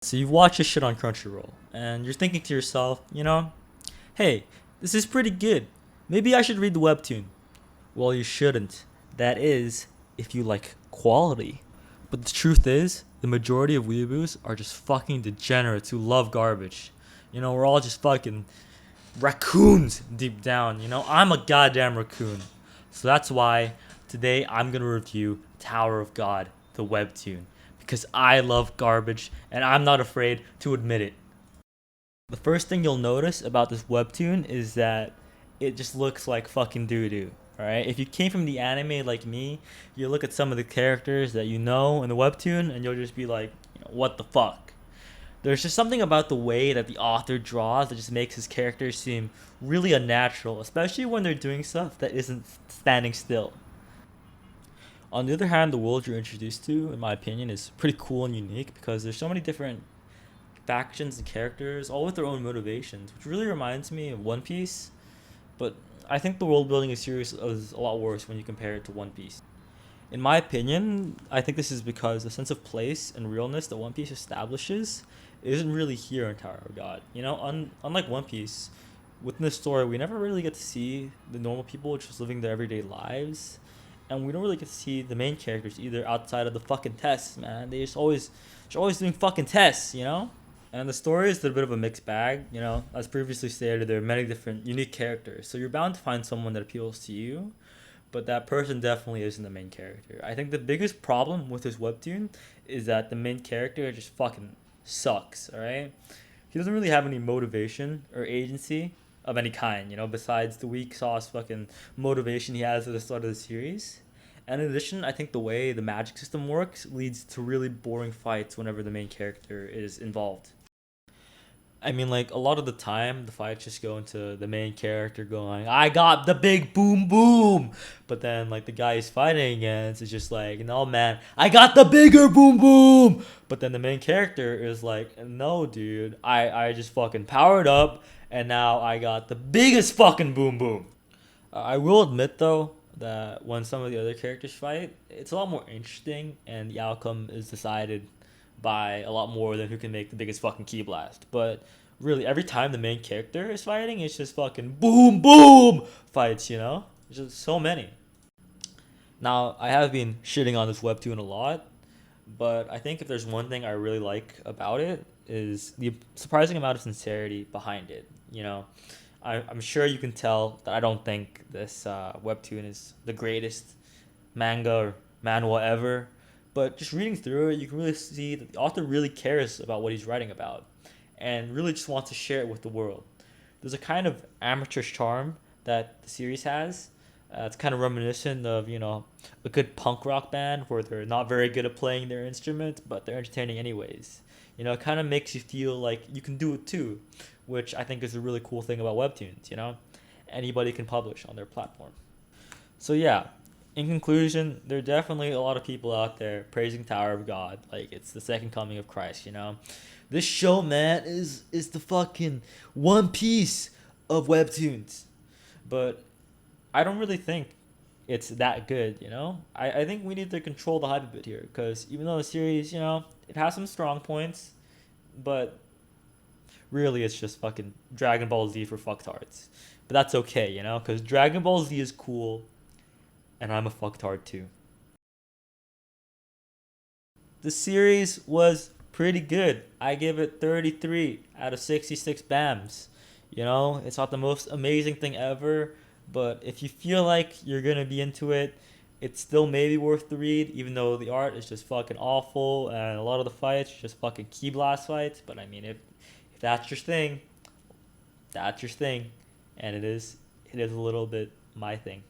So you watch this shit on Crunchyroll, and you're thinking to yourself, hey, this is pretty good. Maybe I should read the webtoon. Well, you shouldn't. That is, if you like quality. But the truth is, the majority of weeaboos are just fucking degenerates who love garbage. We're all just fucking raccoons deep down. I'm a goddamn raccoon. So that's why today I'm gonna review Tower of God, the webtoon, because I love garbage and I'm not afraid to admit it. The first thing you'll notice about this webtoon is that it just looks like fucking doo doo. Alright? If you came from the anime like me, you look at some of the characters that you know in the webtoon and you'll just be like, what the fuck? There's just something about the way that the author draws that just makes his characters seem really unnatural, especially when they're doing stuff that isn't standing still. On the other hand, the world you're introduced to, in my opinion, is pretty cool and unique because there's so many different factions and characters, all with their own motivations, which really reminds me of One Piece. But I think the world building is a lot worse when you compare it to One Piece. In my opinion, I think this is because the sense of place and realness that One Piece establishes isn't really here in Tower of God. Unlike One Piece, within the story, we never really get to see the normal people just living their everyday lives, and we don't really get to see the main characters either outside of the fucking tests. Man, they're always doing fucking tests. And the story is a bit of a mixed bag. As previously stated, there are many different unique characters, so you're bound to find someone that appeals to you, but that person definitely isn't the main character. I think the biggest problem with this webtoon is that the main character just fucking sucks, alright? He doesn't really have any motivation or agency of any kind, besides the weak sauce fucking motivation he has at the start of the series. And in addition, I think the way the magic system works leads to really boring fights whenever the main character is involved. I mean, like, a lot of the time, the fights just go into the main character going, I got the big boom boom! But then, like, the guy he's fighting against is just like, no, man, I got the bigger boom boom! But then the main character is like, no, dude, I just fucking powered up, and now I got the biggest fucking boom boom. I will admit, though, that when some of the other characters fight, it's a lot more interesting, and the outcome is decided by a lot more than who can make the biggest fucking key blast. But really, every time the main character is fighting, it's just fucking boom boom fights. There's just so many. Now, I have been shitting on this webtoon a lot, but I think if there's one thing I really like about it is the surprising amount of sincerity behind it. I'm sure you can tell that I don't think this webtoon is the greatest manga or manhwa ever, but just reading through it, you can really see that the author really cares about what he's writing about and really just wants to share it with the world. There's a kind of amateur charm that the series has. It's kind of reminiscent of, a good punk rock band where they're not very good at playing their instrument, but they're entertaining anyways. It kind of makes you feel like you can do it too, which I think is a really cool thing about webtoons. Anybody can publish on their platform. So yeah, in conclusion, there are definitely a lot of people out there praising Tower of God like it's the second coming of Christ. This show, man, is the fucking One Piece of webtoons. But I don't really think it's that good. I think we need to control the hype a bit here because even though the series, it has some strong points, but really it's just fucking Dragon Ball Z for fucktards. But that's okay, because Dragon Ball Z is cool and I'm a fucktard too. The series was pretty good. I give it 33 out of 66 BAMs. It's not the most amazing thing ever, but if you feel like you're gonna be into it, it's still maybe worth the read, even though the art is just fucking awful and a lot of the fights are just fucking key blast fights. But I mean, if that's your thing, that's your thing, and it is a little bit my thing.